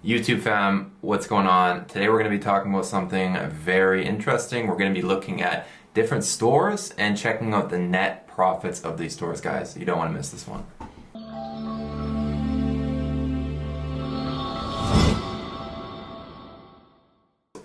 YouTube fam, what's going on? Today we're going to be talking about something very interesting. We're going to be looking at different stores and checking out the net profits of these stores, guys. You don't want to miss this one.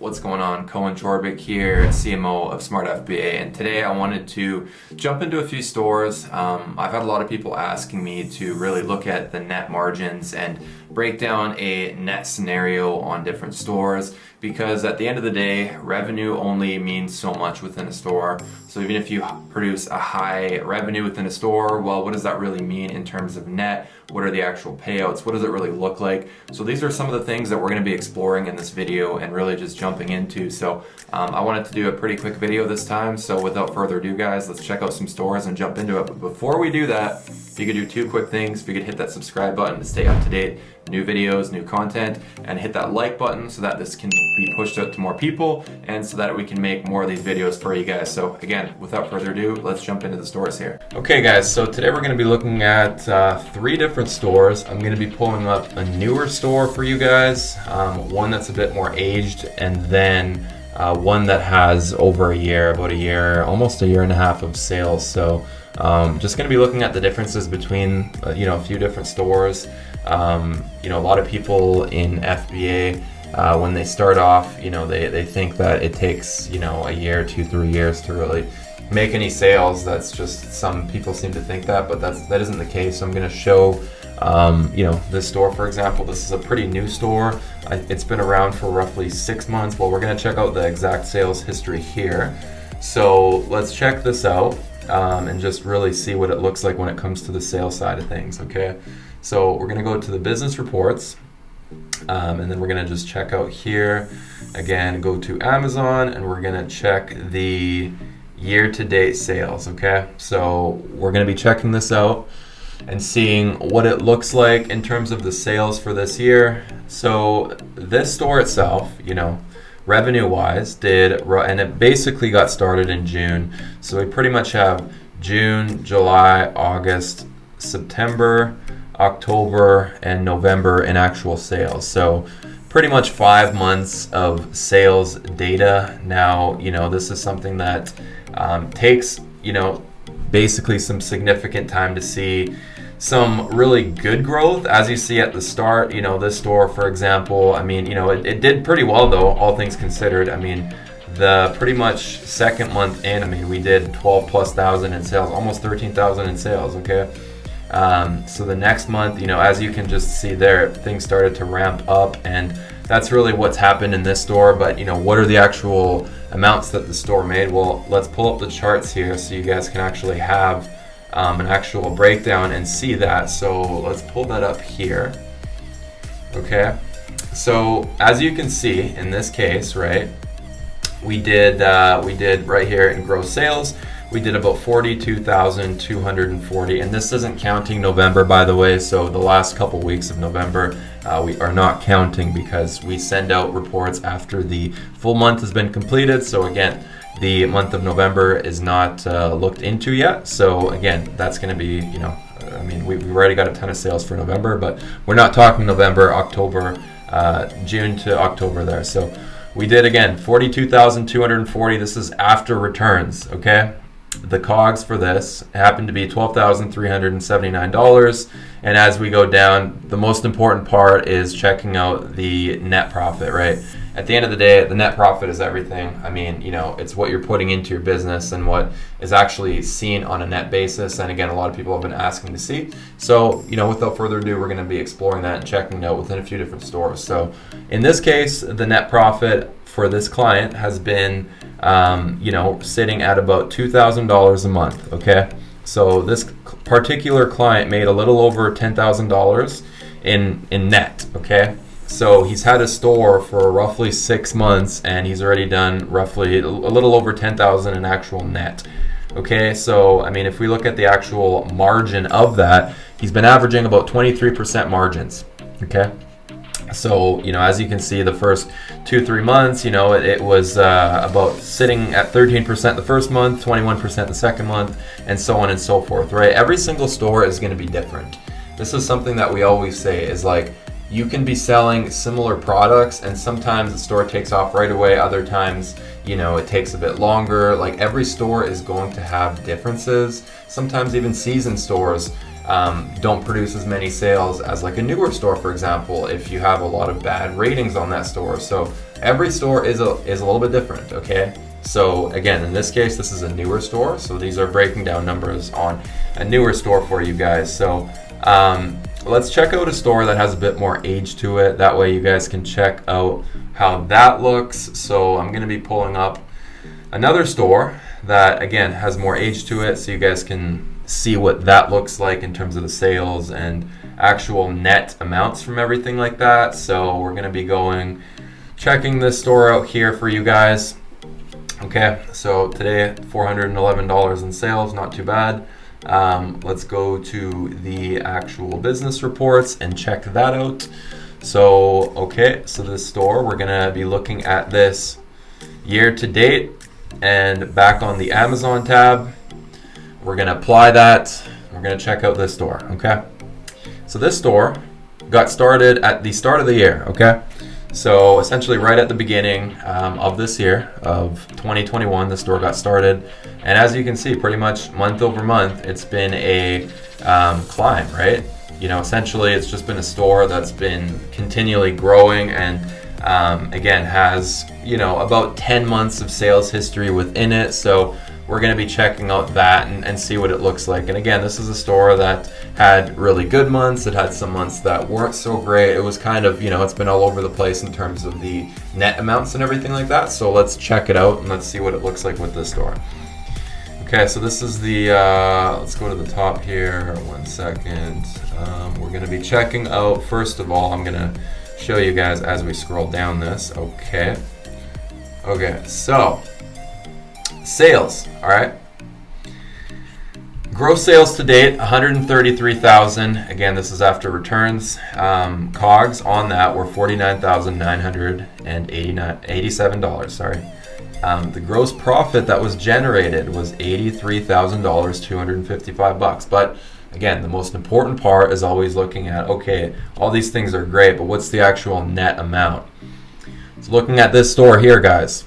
What's going on? Cohen Chorbick here, CMO of Smart FBA, and today I wanted to jump into a few stores. I've had a lot of people asking me to really look at the net margins and break down a net scenario on different stores, because at the end of the day, revenue only means so much within a store. So even if you produce a high revenue within a store, well, what does that really mean in terms of net? What are the actual payouts? What does it really look like? So these are some of the things that we're going to be exploring in this video and really just jumping into. So I wanted to do a pretty quick video this time. So without further ado, guys, let's check out some stores and jump into it. But before we do that, if you could do two quick things. If you could hit that subscribe button to stay up to date, new videos, new content, and hit that like button so that this can be pushed out to more people and so that we can make more of these videos for you guys. So again, without further ado, let's jump into the stores here. Okay guys, so today we're going to be looking at three different stores. I'm going to be pulling up a newer store for you guys, one that's a bit more aged, and then one that has over a year, about a year, almost a year and a half of sales. So just going to be looking at the differences between a few different stores. A lot of people in FBA, when they start off, they think that it takes a year, 2-3 years to really make any sales. That's just, some people seem to think that, but that isn't the case. So I'm going to show this store, for example. This is a pretty new store. It's been around for roughly 6 months. Well, we're going to check out the exact sales history here. So let's check this out and just really see what it looks like when it comes to the sales side of things. Okay, so we're going to go to the business reports, and then we're going to just check out here again, go to Amazon, and we're going to check the year-to-date sales. Okay, so we're going to be checking this out and seeing what it looks like in terms of the sales for this year. So this store itself, revenue-wise, and it basically got started in June. So we pretty much have June, July, August, September, October, and November in actual sales. So pretty much 5 months of sales data. Now, this is something that takes, basically some significant time to see some really good growth. As you see at the start, this store, for example, it did pretty well though, all things considered. The pretty much second month in, we did 12,000+ in sales, almost 13,000 in sales, okay? So the next month, as you can just see there, things started to ramp up, and that's really what's happened in this store. But what are the actual amounts that the store made? Well, let's pull up the charts here so you guys can actually have an actual breakdown and see that. So let's pull that up here. Okay, so as you can see in this case, right, we did right here in gross sales, we did about 42,240, and this isn't counting November, by the way. So the last couple weeks of November we are not counting, because we send out reports after the full month has been completed. So again, the month of November is not looked into yet. So again, that's going to be, we've already got a ton of sales for November, but we're not talking November, October, June to October there. So we did, again, 42,240. This is after returns, okay? The COGS for this happened to be $12,379. And as we go down, the most important part is checking out the net profit, right? At the end of the day, the net profit is everything. It's what you're putting into your business and what is actually seen on a net basis. And again, a lot of people have been asking to see. So, without further ado, we're going to be exploring that and checking it out within a few different stores. So in this case, the net profit for this client has been, sitting at about $2,000 a month, okay? So this particular client made a little over $10,000 in net, okay? So he's had a store for roughly 6 months, and he's already done roughly a little over 10,000 in actual net. Okay, so if we look at the actual margin of that, he's been averaging about 23% margins. Okay, so as you can see, the first 2-3 months, it was about sitting at 13% the first month, 21% the second month, and so on and so forth. Right? Every single store is going to be different. This is something that we always say is like, you can be selling similar products, and sometimes the store takes off right away, other times, you know, it takes a bit longer. Like, every store is going to have differences. Sometimes even seasoned stores don't produce as many sales as like a newer store, for example, if you have a lot of bad ratings on that store. So every store is a little bit different, okay? So again, in this case, this is a newer store, so these are breaking down numbers on a newer store for you guys. So let's check out a store that has a bit more age to it. That way you guys can check out how that looks. So I'm going to be pulling up another store that, again, has more age to it, so you guys can see what that looks like in terms of the sales and actual net amounts from everything like that. So we're going to be checking this store out here for you guys. Okay, so today $411 in sales, not too bad. Let's go to the actual business reports and check that out. So, okay, so this store, we're gonna be looking at this year to date, and back on the Amazon tab, we're gonna apply that. We're gonna check out this store, okay? So this store got started at the start of the year, okay? So essentially right at the beginning of this year, of 2021, the store got started. And as you can see, pretty much month over month, it's been a climb, right? You know, essentially it's just been a store that's been continually growing, and again, has, you know, about 10 months of sales history within it. So we're going to be checking out that and see what it looks like. And again, this is a store that had really good months. It had some months that weren't so great. It was kind of, you know, it's been all over the place in terms of the net amounts and everything like that. So let's check it out and let's see what it looks like with this store. Okay, so this is the, let's go to the top here, 1 second. We're going to be checking out, first of all, I'm going to show you guys as we scroll down this. Okay, so sales, all right. Gross sales to date, 133,000. Again, this is after returns. COGS on that were $49,987. Sorry. The gross profit that was generated was $83,000, 255 bucks. But again, the most important part is always looking at, okay, all these things are great, but what's the actual net amount? So looking at this store here, guys,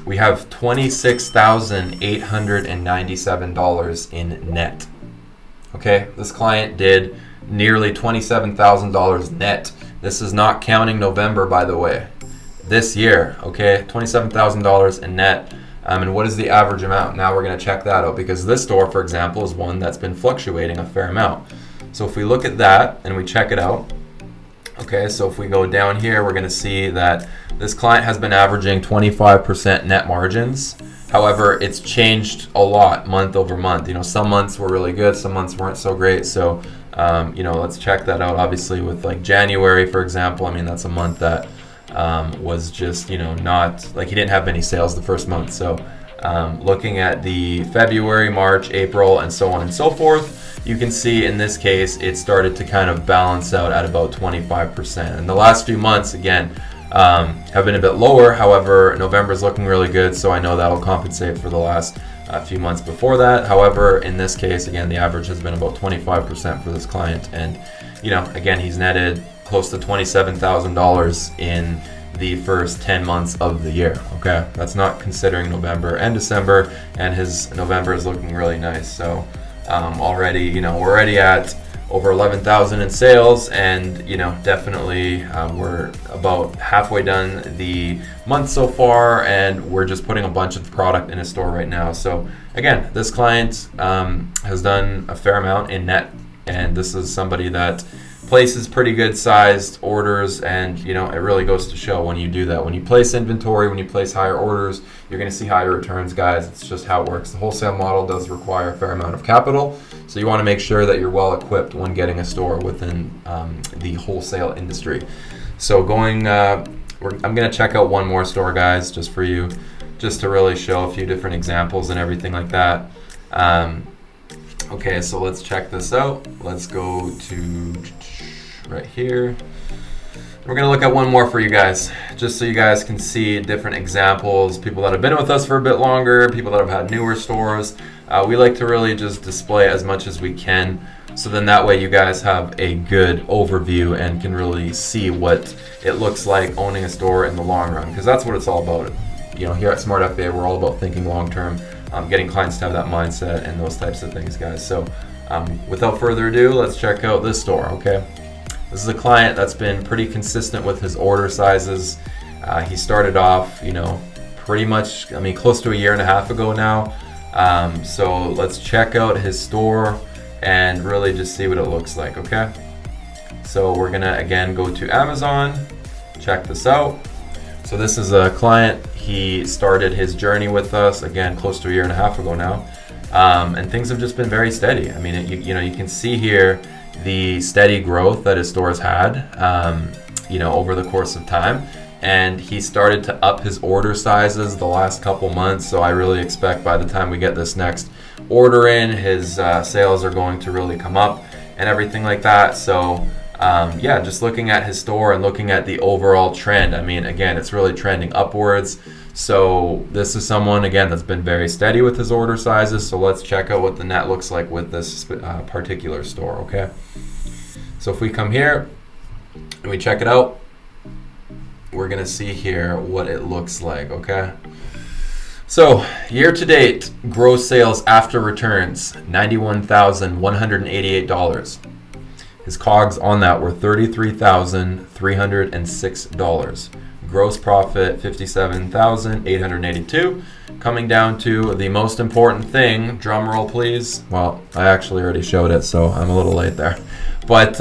we have $26,897 in net. Okay, this client did nearly $27,000 net. This is not counting November, by the way. This year, okay, $27,000 in net. And what is the average amount? Now we're going to check that out, because this store, for example, is one that's been fluctuating a fair amount. So if we look at that and we check it out, okay, so if we go down here, we're going to see that this client has been averaging 25% net margins. However, it's changed a lot month over month. You know, some months were really good, some months weren't so great. So, you know, let's check that out. Obviously, with like January, for example, I mean, that's a month that was just, you know, not like he didn't have many sales the first month. So looking at the February, March, April, and so on and so forth, you can see in this case it started to kind of balance out at about 25%. And the last few months, again, have been a bit lower. However, November is looking really good, so I know that'll compensate for the last few months before that. However, in this case, again, the average has been about 25% for this client. And, you know, again, he's netted close to $27,000 in the first 10 months of the year. Okay, that's not considering November and December, and his November is looking really nice. So already, you know, we're already at over 11,000 in sales, and you know, definitely we're about halfway done the month so far, and we're just putting a bunch of product in a store right now. So again, this client has done a fair amount in net, and this is somebody that places pretty good sized orders, and you know, it really goes to show when you do that. When you place inventory, when you place higher orders, you're going to see higher returns, guys. It's just how it works. The wholesale model does require a fair amount of capital, so you want to make sure that you're well equipped when getting a store within the wholesale industry. So I'm going to check out one more store, guys, just for you, just to really show a few different examples and everything like that. Okay, so let's check this out. Let's go to right here. We're going to look at one more for you guys, just so you guys can see different examples, people that have been with us for a bit longer, people that have had newer stores. We like to really just display as much as we can. So then that way you guys have a good overview and can really see what it looks like owning a store in the long run, because that's what it's all about. Here at Smart FBA, we're all about thinking long term, getting clients to have that mindset and those types of things, guys. So without further ado, let's check out this store, okay? This is a client that's been pretty consistent with his order sizes. He started off, pretty much, close to a year and a half ago now. So let's check out his store and really just see what it looks like, okay? So we're gonna again go to Amazon, check this out. So this is a client, he started his journey with us, again, close to a year and a half ago now. And things have just been very steady. You can see here the steady growth that his store has had, over the course of time. And he started to up his order sizes the last couple months. So I really expect by the time we get this next order in, his sales are going to really come up and everything like that. So just looking at his store and looking at the overall trend, again, it's really trending upwards. So this is someone, again, that's been very steady with his order sizes. So let's check out what the net looks like with this particular store, okay? So if we come here and we check it out, we're gonna see here what it looks like, okay? So year to date, gross sales after returns, $91,188. His COGS on that were $33,306. Gross profit, $57,882. Coming down to the most important thing, drum roll please. Well, I actually already showed it, so I'm a little late there. But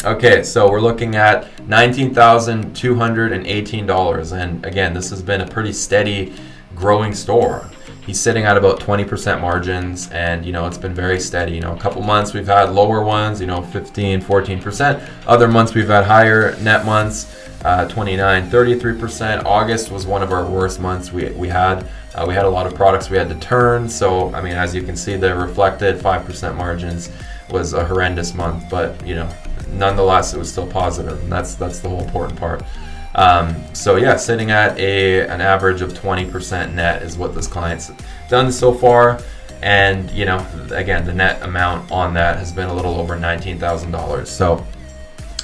okay, so we're looking at $19,218. And again, this has been a pretty steady growing store. He's sitting at about 20% margins, and it's been very steady. A couple months we've had lower ones, 15, 14%. Other months we've had higher net months, 29, 33%. August was one of our worst months we had. We had a lot of products we had to turn. So, as you can see, the reflected 5% margins was a horrendous month, but nonetheless, it was still positive, and that's the whole important part. So yeah, sitting at an average of 20% net is what this client's done so far. And again, the net amount on that has been a little over $19,000. So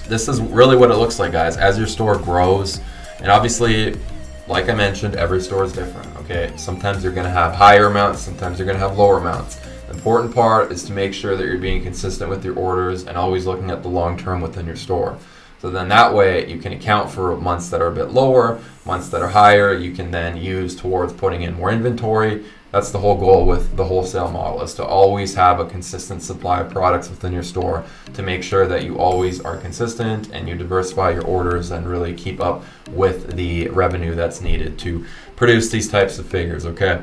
this is really what it looks like, guys, as your store grows. And obviously, like I mentioned, every store is different, okay? Sometimes you're gonna have higher amounts, sometimes you're gonna have lower amounts. The important part is to make sure that you're being consistent with your orders and always looking at the long term within your store. So then that way you can account for months that are a bit lower, months that are higher. You can then use towards putting in more inventory. That's the whole goal with the wholesale model, is to always have a consistent supply of products within your store to make sure that you always are consistent and you diversify your orders and really keep up with the revenue that's needed to produce these types of figures, okay?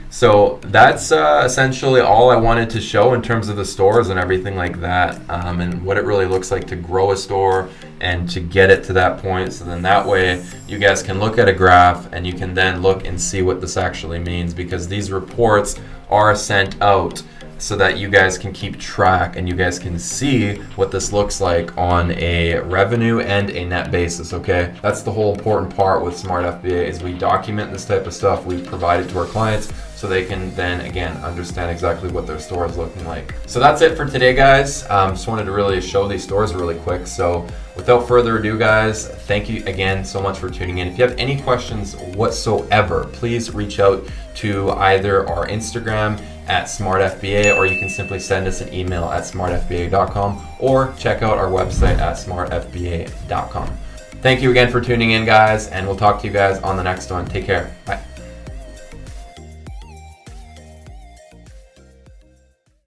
So that's essentially all I wanted to show in terms of the stores and everything like that, and what it really looks like to grow a store and to get it to that point. So then that way you guys can look at a graph and you can then look and see what this actually means, because these reports are sent out so that you guys can keep track and you guys can see what this looks like on a revenue and a net basis, okay? That's the whole important part with Smart FBA, is we document this type of stuff. We provide it to our clients so they can then, again, understand exactly what their store is looking like. So that's it for today, guys. Just wanted to really show these stores really quick. So without further ado, guys, thank you again so much for tuning in. If you have any questions whatsoever, please reach out to either our Instagram at SmartFBA, or you can simply send us an email at smartfba.com, or check out our website at smartfba.com. Thank you again for tuning in, guys, and we'll talk to you guys on the next one. Take care. Bye.